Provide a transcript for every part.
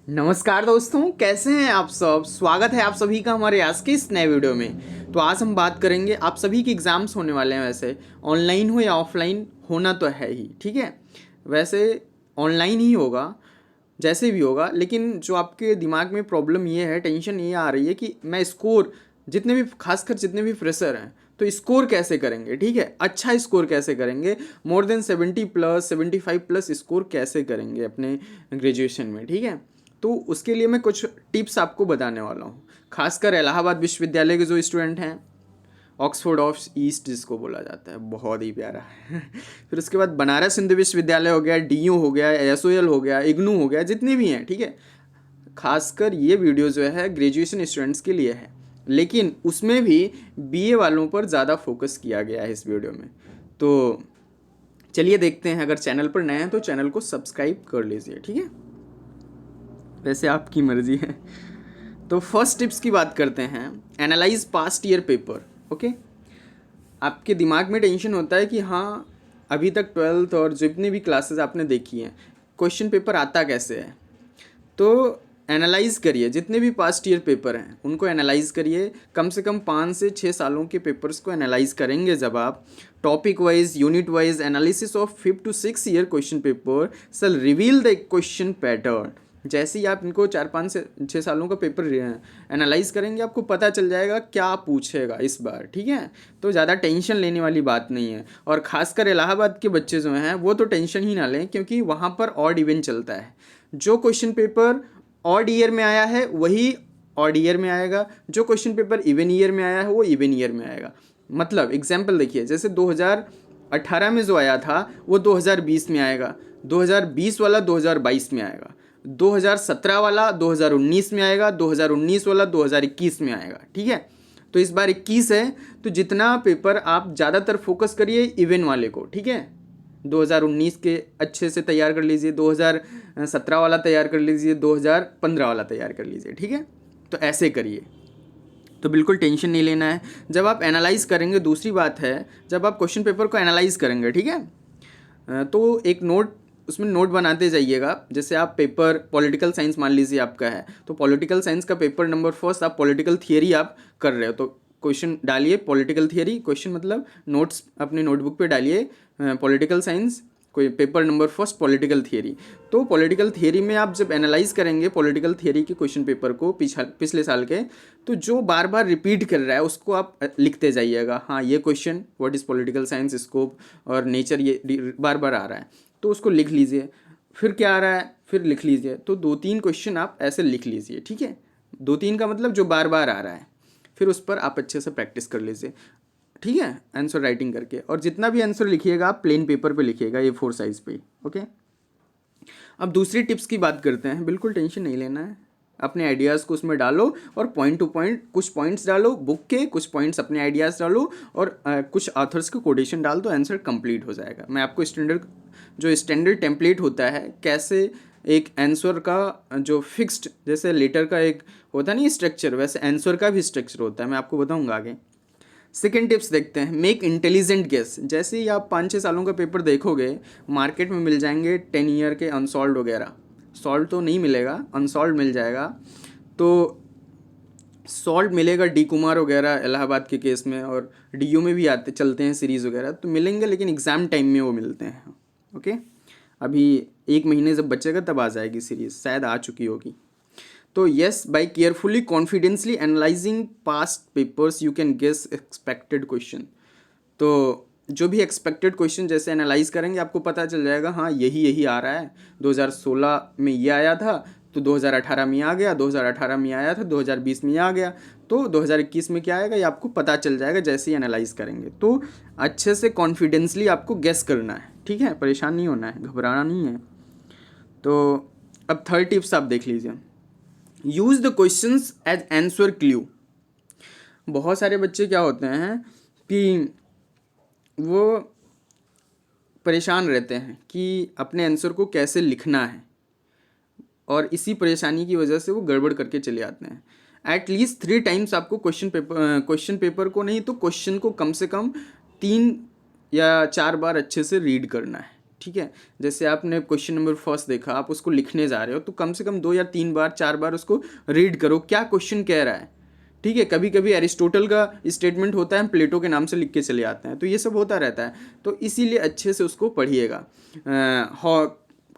नमस्कार दोस्तों, कैसे हैं आप सब। स्वागत है आप सभी का हमारे आज के इस नए वीडियो में। तो आज हम बात करेंगे, आप सभी के एग्ज़ाम्स होने वाले हैं। वैसे ऑनलाइन हो या ऑफलाइन, होना तो है ही, ठीक है। वैसे ऑनलाइन ही होगा, जैसे भी होगा। लेकिन जो आपके दिमाग में प्रॉब्लम ये है, टेंशन ये आ रही है कि मैं स्कोर, जितने भी खासकर जितने भी फ्रेशर हैं, तो स्कोर कैसे करेंगे, ठीक है। अच्छा स्कोर कैसे करेंगे, मोर देन 70+, 75+ स्कोर कैसे करेंगे अपने ग्रेजुएशन में, ठीक है। तो उसके लिए मैं कुछ टिप्स आपको बताने वाला हूँ। खासकर इलाहाबाद विश्वविद्यालय के जो स्टूडेंट हैं, ऑक्सफोर्ड ऑफ ईस्ट जिसको बोला जाता है, बहुत ही प्यारा है। फिर उसके बाद बनारस हिंदू विश्वविद्यालय हो गया, डीयू हो गया, एसओएल हो गया, इग्नू हो गया, जितने भी हैं, ठीक है। खासकर ये वीडियो जो है ग्रेजुएशन स्टूडेंट्स के लिए है, लेकिन उसमें भी बीए वालों पर ज़्यादा फोकस किया गया है इस वीडियो में। तो चलिए देखते हैं। अगर चैनल पर नए हैं तो चैनल को सब्सक्राइब कर लीजिए, ठीक है। वैसे आपकी मर्जी है। तो फर्स्ट टिप्स की बात करते हैं। Analyse past year paper. Okay, आपके दिमाग में टेंशन होता है कि हाँ, अभी तक 12th और जितनी भी क्लासेस आपने देखी हैं, क्वेश्चन पेपर आता कैसे है। तो एनालाइज करिए, जितने भी पास्ट ईयर पेपर हैं उनको एनालाइज करिए। कम से कम 5 से 6 सालों के पेपर्स को एनालाइज करेंगे जब आप, topic wise, unit wise analysis of 5 to 6 year question paper shall reveal the question pattern. जैसे ही आप इनको 4-5 से 6 सालों का पेपर एनालाइज करेंगे, आपको पता चल जाएगा क्या पूछेगा इस बार, ठीक है। तो ज़्यादा टेंशन लेने वाली बात नहीं है। और ख़ासकर इलाहाबाद के बच्चे जो हैं वो तो टेंशन ही ना लें, क्योंकि वहाँ पर ऑड इवन चलता है। जो क्वेश्चन पेपर ऑड ईयर में आया है वही ऑड ईयर में आएगा, जो क्वेश्चन पेपर इवन ईयर में आया है वो इवन ईयर में आएगा। मतलब एग्जाम्पल देखिए, जैसे 2018 में जो आया था वो 2020 में आएगा, 2020 वाला 2022 में आएगा, 2017 वाला 2019 में आएगा, 2019 वाला 2021 में आएगा, ठीक है। तो इस बार 21 है, तो जितना पेपर आप ज़्यादातर फोकस करिए इवन वाले को, ठीक है। 2019 के अच्छे से तैयार कर लीजिए, 2017 वाला तैयार कर लीजिए, 2015 वाला तैयार कर लीजिए, ठीक है। तो ऐसे करिए, तो बिल्कुल टेंशन नहीं लेना है जब आप एनालाइज करेंगे। दूसरी बात है, जब आप क्वेश्चन पेपर को एनालाइज करेंगे, ठीक है, तो एक नोट, उसमें नोट बनाते जाइएगा। जैसे आप पेपर पॉलिटिकल साइंस मान लीजिए आपका है, तो पॉलिटिकल साइंस का पेपर नंबर फर्स्ट आप पॉलिटिकल थियरी आप कर रहे हो, तो क्वेश्चन डालिए पॉलिटिकल थियरी। क्वेश्चन मतलब नोट्स अपने नोटबुक पे डालिए, पॉलिटिकल साइंस कोई paper number first political theory. तो पॉलिटिकल थियरी में आप जब एनालाइज करेंगे पॉलिटिकल थियरी के क्वेश्चन पेपर को पिछले साल के, तो जो बार बार रिपीट कर रहा है उसको आप लिखते जाइएगा। हाँ, ये question what is political science, scope और नेचर, ये बार बार आ रहा है, तो उसको लिख लीजिए। फिर क्या आ रहा है, फिर लिख लीजिए। तो 2-3 क्वेश्चन आप ऐसे लिख लीजिए, ठीक है। 2-3 का मतलब जो बार बार आ रहा है, फिर उस पर आप अच्छे से प्रैक्टिस कर लीजिए, ठीक है, आंसर राइटिंग करके। और जितना भी आंसर लिखिएगा आप प्लेन पेपर पे लिखिएगा, A4 साइज पे, ओके। अब दूसरी टिप्स की बात करते हैं। बिल्कुल टेंशन नहीं लेना है, अपने आइडियाज़ को उसमें डालो और पॉइंट टू पॉइंट कुछ पॉइंट्स डालो बुक के, कुछ पॉइंट्स अपने आइडियाज़ डालो और कुछ ऑथर्स के कोटेशन डाल दो, आंसर कंप्लीट हो जाएगा। मैं आपको स्टैंडर्ड टेम्पलेट होता है, कैसे एक आंसर का जो फिक्स्ड, जैसे लेटर का एक होता नहीं स्ट्रक्चर, वैसे आंसर का भी स्ट्रक्चर होता है, मैं आपको बताऊंगा आगे। सेकेंड टिप्स देखते हैं, मेक इंटेलिजेंट गेस। जैसे ही आप 5-6 सालों का पेपर देखोगे, मार्केट में मिल जाएंगे 10 ईयर के अनसॉल्व वगैरह। सॉल्व तो नहीं मिलेगा, अनसॉल्व मिल जाएगा। तो सॉल्व मिलेगा डी कुमार वगैरह इलाहाबाद के केस में, और डीयू में भी आते चलते हैं सीरीज़ वगैरह, तो मिलेंगे, लेकिन एग्ज़ाम टाइम में वो मिलते हैं, ओके। अभी 1 महीने जब बचेगा तब आ जाएगी सीरीज़, शायद आ चुकी होगी। तो yes, by carefully confidently analysing past papers you can guess expected question. तो जो भी एक्सपेक्टेड क्वेश्चन जैसे एनालाइज करेंगे आपको पता चल जाएगा, हाँ यही यही आ रहा है। 2016 में ये आया था तो 2018 में आ गया, 2018 में आया था 2020 में आ गया, तो 2021 में क्या आएगा ये आपको पता चल जाएगा जैसे ही एनालाइज करेंगे। तो अच्छे से कॉन्फिडेंसली आपको गेस करना है, ठीक है, परेशान नहीं होना है, घबराना नहीं है। तो अब थर्ड टिप्स आप देख लीजिए, use the questions as answer clue. बहुत सारे बच्चे क्या होते हैं कि वो परेशान रहते हैं कि अपने आंसर को कैसे लिखना है, और इसी परेशानी की वजह से वो गड़बड़ करके चले आते हैं। एटलीस्ट 3 टाइम्स आपको क्वेश्चन पेपर को नहीं तो क्वेश्चन को कम से कम 3 या 4 बार अच्छे से रीड करना है, ठीक है। जैसे आपने क्वेश्चन नंबर फर्स्ट देखा, आप उसको लिखने जा रहे हो तो कम से कम 2 या 3 बार 4 बार उसको रीड करो, क्या क्वेश्चन कह रहा है। ठीक है, कभी कभी एरिस्टोटल का स्टेटमेंट होता है, हम प्लेटो के नाम से लिख के चले आते हैं, तो ये सब होता रहता है। तो इसीलिए अच्छे से उसको पढ़िएगा।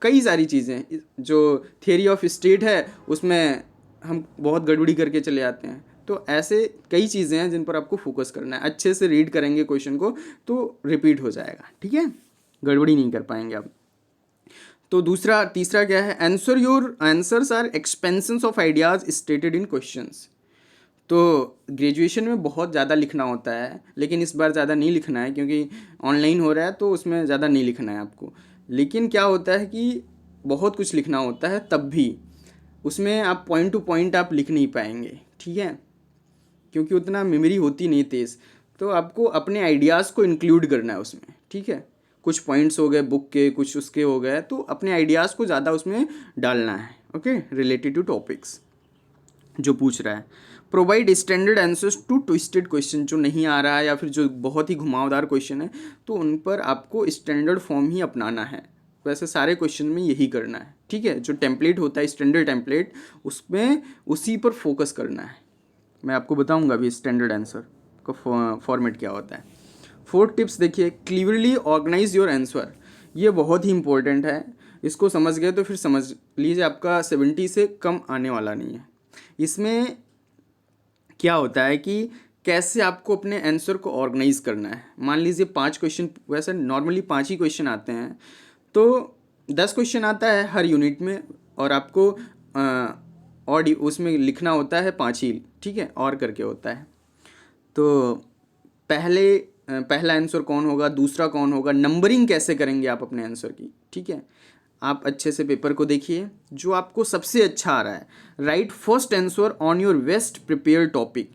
कई सारी चीज़ें जो थियरी ऑफ स्टेट है उसमें हम बहुत गड़बड़ी करके चले आते हैं। तो ऐसे कई चीज़ें हैं जिन पर आपको फोकस करना है। अच्छे से रीड करेंगे क्वेश्चन को तो रिपीट हो जाएगा, ठीक है, गड़बड़ी नहीं कर पाएंगे आप। तो तीसरा क्या है, answers are expansions of ideas stated in questions. तो ग्रेजुएशन में बहुत ज़्यादा लिखना होता है, लेकिन इस बार ज़्यादा नहीं लिखना है क्योंकि ऑनलाइन हो रहा है, तो उसमें ज़्यादा नहीं लिखना है आपको। लेकिन क्या होता है कि बहुत कुछ लिखना होता है, तब भी उसमें आप पॉइंट टू पॉइंट आप लिख नहीं पाएंगे, ठीक है, क्योंकि उतना मेमोरी होती नहीं तेज़। तो आपको अपने आइडियाज़ को इंक्लूड करना है उसमें, ठीक है। कुछ पॉइंट्स हो गए बुक के, कुछ उसके हो गए, तो अपने आइडियाज़ को ज़्यादा उसमें डालना है, ओके, रिलेटेड टू टॉपिक्स जो पूछ रहा है। Provide standard answers to twisted question, जो नहीं आ रहा है या फिर जो बहुत ही घुमावदार क्वेश्चन है, तो उन पर आपको स्टैंडर्ड फॉर्म ही अपनाना है। वैसे सारे क्वेश्चन में यही करना है, ठीक है। जो टेम्पलेट होता है स्टैंडर्ड टेम्पलेट, उसमें उसी पर फोकस करना है। मैं आपको बताऊंगा अभी स्टैंडर्ड आंसर का फॉर्मेट क्या होता है। 4 टिप्स देखिए, क्लियरली ऑर्गेनाइज योर आंसर। ये बहुत ही इंपॉर्टेंट है, इसको समझ गए तो फिर समझ लीजिए आपका 70 से कम आने वाला नहीं है। इसमें क्या होता है कि कैसे आपको अपने आंसर को ऑर्गेनाइज करना है। मान लीजिए 5 क्वेश्चन, वैसे नॉर्मली 5 ही क्वेश्चन आते हैं, तो 10 क्वेश्चन आता है हर यूनिट में, और आपको और उसमें लिखना होता है 5 ही, ठीक है, और करके होता है। तो पहला आंसर कौन होगा, दूसरा कौन होगा, नंबरिंग कैसे करेंगे आप अपने आंसर की, ठीक है। आप अच्छे से पेपर को देखिए, जो आपको सबसे अच्छा आ रहा है, right first answer on your best prepare topic.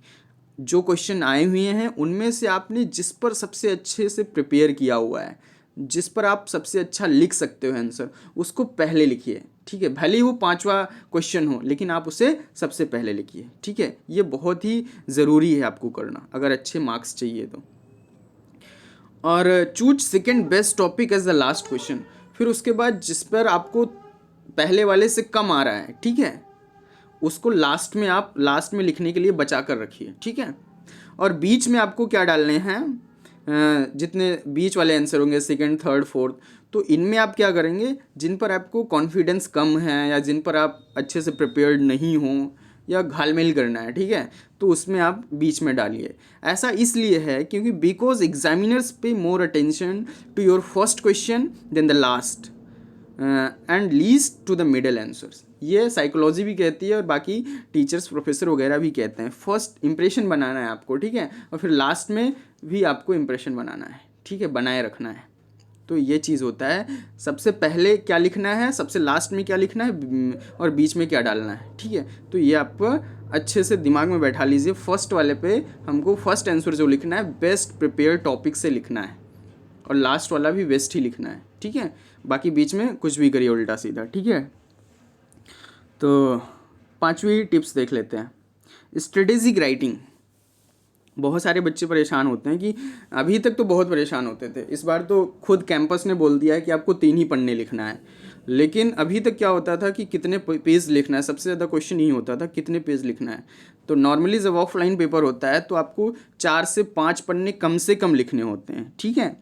जो क्वेश्चन आए हुए हैं उनमें से आपने जिस पर सबसे अच्छे से प्रिपेयर किया हुआ है, जिस पर आप सबसे अच्छा लिख सकते हो आंसर, उसको पहले लिखिए, ठीक है। भले ही वो 5वां क्वेश्चन हो, लेकिन आप उसे सबसे पहले लिखिए, ठीक है। ये बहुत ही ज़रूरी है आपको करना अगर अच्छे मार्क्स चाहिए तो। और choose second best topic as the last question. फिर उसके बाद जिस पर आपको पहले वाले से कम आ रहा है, ठीक है, उसको लास्ट में लिखने के लिए बचा कर रखिए, ठीक है। और बीच में आपको क्या डालने हैं, जितने बीच वाले आंसर होंगे, सेकंड, थर्ड, फोर्थ, तो इनमें आप क्या करेंगे, जिन पर आपको कॉन्फिडेंस कम है या जिन पर आप अच्छे से प्रिपेयर्ड नहीं हो या घालमेल करना है, ठीक है, तो उसमें आप बीच में डालिए। ऐसा इसलिए है क्योंकि because examiners pay more attention to your first question then the last and least to the middle answers. ये साइकोलॉजी भी कहती है और बाकी टीचर्स प्रोफेसर वगैरह भी कहते हैं। फर्स्ट इंप्रेशन बनाना है आपको, ठीक है, और फिर लास्ट में भी आपको इंप्रेशन बनाना है, ठीक है, बनाए रखना है। तो ये चीज़ होता है, सबसे पहले क्या लिखना है, सबसे लास्ट में क्या लिखना है, और बीच में क्या डालना है, ठीक है। तो ये आप अच्छे से दिमाग में बैठा लीजिए। फर्स्ट वाले पे हमको फर्स्ट आंसर जो लिखना है बेस्ट प्रिपेयर टॉपिक से लिखना है, और लास्ट वाला भी बेस्ट ही लिखना है, ठीक है। बाकी बीच में कुछ भी करिए उल्टा सीधा, ठीक है। तो 5वीं टिप्स देख लेते हैं, स्ट्रेटेजिक राइटिंग। बहुत सारे बच्चे परेशान होते हैं कि अभी तक तो बहुत परेशान होते थे, इस बार तो खुद कैंपस ने बोल दिया है कि आपको 3 ही पन्ने लिखना है। लेकिन अभी तक क्या होता था कि कितने पेज लिखना है, सबसे ज़्यादा क्वेश्चन ही होता था कितने पेज लिखना है। तो नॉर्मली जब ऑफलाइन पेपर होता है तो आपको 4 से 5 पन्ने कम से कम लिखने होते हैं, ठीक है।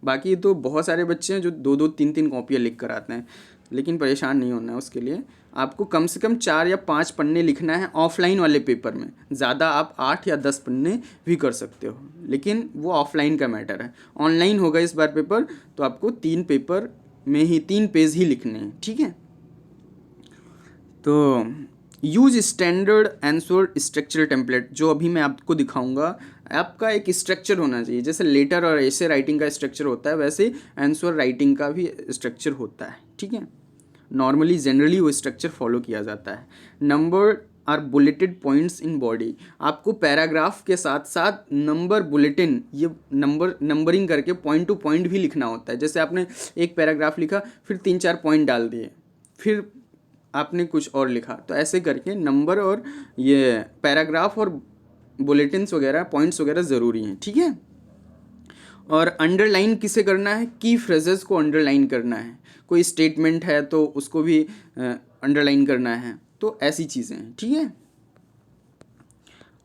बाकी तो बहुत सारे बच्चे हैं जो 2-2 3-3 कॉपियाँ लिख कर आते हैं, लेकिन परेशान नहीं होना है उसके लिए। आपको कम से कम 4 या 5 पन्ने लिखना है ऑफलाइन वाले पेपर में। ज़्यादा आप 8 या 10 पन्ने भी कर सकते हो, लेकिन वो ऑफलाइन का मैटर है। ऑनलाइन होगा इस बार पेपर, तो आपको 3 पेपर में ही 3 पेज ही लिखने हैं, ठीक है। तो use standard answer structure template, जो अभी मैं आपको दिखाऊंगा। आपका एक स्ट्रक्चर होना चाहिए, जैसे लेटर और ऐसे राइटिंग का स्ट्रक्चर होता है, वैसे आंसर राइटिंग का भी स्ट्रक्चर होता है, ठीक है। नॉर्मली जनरली वो स्ट्रक्चर फॉलो किया जाता है। Number or bulleted points in body. आपको पैराग्राफ के साथ साथ नंबर बुलेटिन, ये नंबरिंग करके पॉइंट टू पॉइंट भी लिखना होता है। जैसे आपने एक पैराग्राफ लिखा, फिर 3-4 पॉइंट डाल दिए, फिर आपने कुछ और लिखा, तो ऐसे करके नंबर और ये पैराग्राफ और बुलेटिन्स वगैरह, पॉइंट्स वगैरह ज़रूरी हैं, ठीक है। और अंडरलाइन किसे करना है, की फ्रेजेस को अंडरलाइन करना है, कोई स्टेटमेंट है तो उसको भी अंडरलाइन करना है, तो ऐसी चीज़ें हैं, ठीक है।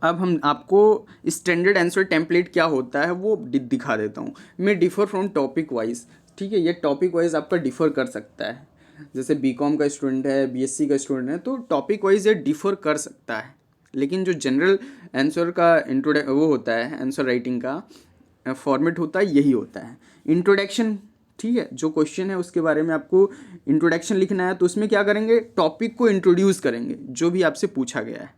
अब हम आपको स्टैंडर्ड आंसर टेम्पलेट क्या होता है वो दिखा देता हूँ मैं। डिफ़र फ्रॉम टॉपिक वाइज, ठीक है, ये टॉपिक वाइज आपका डिफ़र कर सकता है। जैसे बीकॉम का स्टूडेंट है, बीएससी का स्टूडेंट है, तो टॉपिक वाइज ये डिफ़र कर सकता है, लेकिन जो जनरल आंसर का वो होता है, आंसर राइटिंग का फॉर्मेट होता है, यही होता है। इंट्रोडक्शन, ठीक है, जो क्वेश्चन है उसके बारे में आपको इंट्रोडक्शन लिखना है, तो उसमें क्या करेंगे, टॉपिक को इंट्रोड्यूस करेंगे जो भी आपसे पूछा गया है।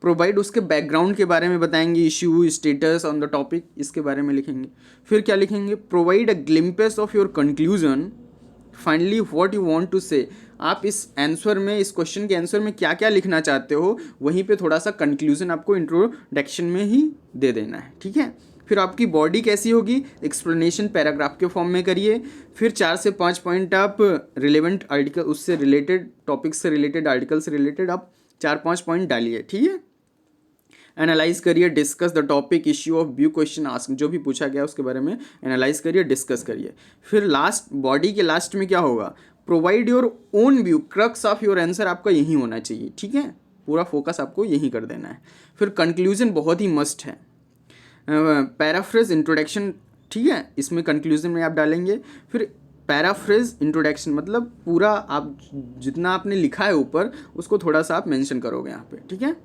प्रोवाइड, उसके बैकग्राउंड के बारे में बताएंगे, issue, status on the topic, इसके बारे में लिखेंगे। फिर क्या लिखेंगे, provide a glimpse of your conclusion, finally what you want to say. आप इस आंसर में, इस क्वेश्चन के आंसर में क्या क्या लिखना चाहते हो, वहीं पे थोड़ा सा कंक्लूजन आपको इंट्रोडक्शन में ही दे देना है, ठीक है। फिर आपकी बॉडी कैसी होगी, एक्सप्लेनेशन पैराग्राफ के फॉर्म में करिए। फिर 4 से 5 पॉइंट आप रिलेवेंट आर्टिकल, उससे रिलेटेड टॉपिक से रिलेटेड, आर्टिकल से रिलेटेड आप 4-5 पॉइंट डालिए, ठीक है। एनालाइज करिए, discuss the topic, issue of view, question ask, जो भी पूछा गया उसके बारे में एनालाइज करिए, डिस्कस करिए। फिर लास्ट, बॉडी के लास्ट में क्या होगा, provide your own view, crux of your answer आपका यही होना चाहिए, ठीक है, पूरा फोकस आपको यही कर देना है। फिर कंक्लूजन बहुत ही मस्ट है, पैराफ्रेज, इंट्रोडक्शन, ठीक है, इसमें कंक्लूजन में आप डालेंगे। फिर पैराफ्रेज, इंट्रोडक्शन, मतलब पूरा आप जितना आपने लिखा है ऊपर उसको थोड़ा सा आप मेंशन करोगे यहाँ पे, ठीक है।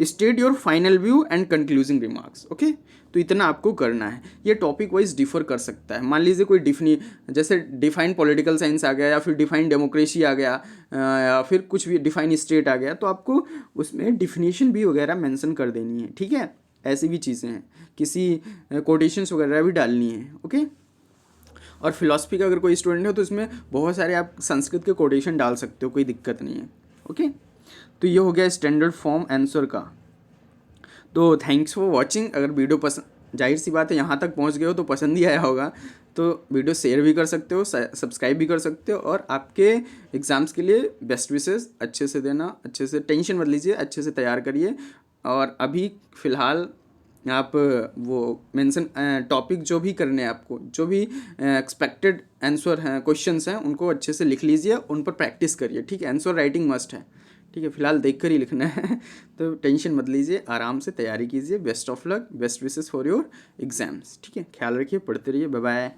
State your final view and concluding remarks, okay. तो इतना आपको करना है। ये टॉपिक वाइज डिफर कर सकता है। मान लीजिए कोई जैसे डिफाइंड पॉलिटिकल साइंस आ गया, या फिर डिफाइंड डेमोक्रेसी आ गया, या फिर कुछ भी डिफाइंड स्टेट आ गया, तो आपको उसमें डिफिनीशन भी वगैरह मेंशन कर देनी है, ठीक है। ऐसी भी चीज़ें हैं, किसी कोटेशंस वगैरह भी डालनी है, ओके। और फिलॉसफी का अगर कोई स्टूडेंट है तो इसमें बहुत सारे आप संस्कृत के कोटेशन डाल सकते हो, कोई दिक्कत नहीं है, ओके। तो ये हो गया स्टैंडर्ड फॉर्म आंसर का। तो थैंक्स फॉर वॉचिंग। अगर वीडियो पसंद, जाहिर सी बात है यहाँ तक पहुँच गए हो तो पसंद ही आया होगा, तो वीडियो शेयर भी कर सकते हो, सब्सक्राइब भी कर सकते हो, और आपके एग्ज़ाम्स के लिए बेस्ट विशेस अच्छे से देना, अच्छे से टेंशन मत लीजिए, अच्छे से तैयार करिए। और अभी फ़िलहाल आप वो मेंशन टॉपिक जो भी करने हैं आपको, जो भी एक्सपेक्टेड आंसर हैं, क्वेश्चंस हैं, उनको अच्छे से लिख लीजिए, उन पर प्रैक्टिस करिए, ठीक है। आंसर राइटिंग मस्ट है, ठीक है, फिलहाल देख कर ही लिखना है तो टेंशन मत लीजिए, आराम से तैयारी कीजिए। Best of luck, best wishes for your exams, ठीक है। ख्याल रखिए, पढ़ते रहिए, बाय बाय।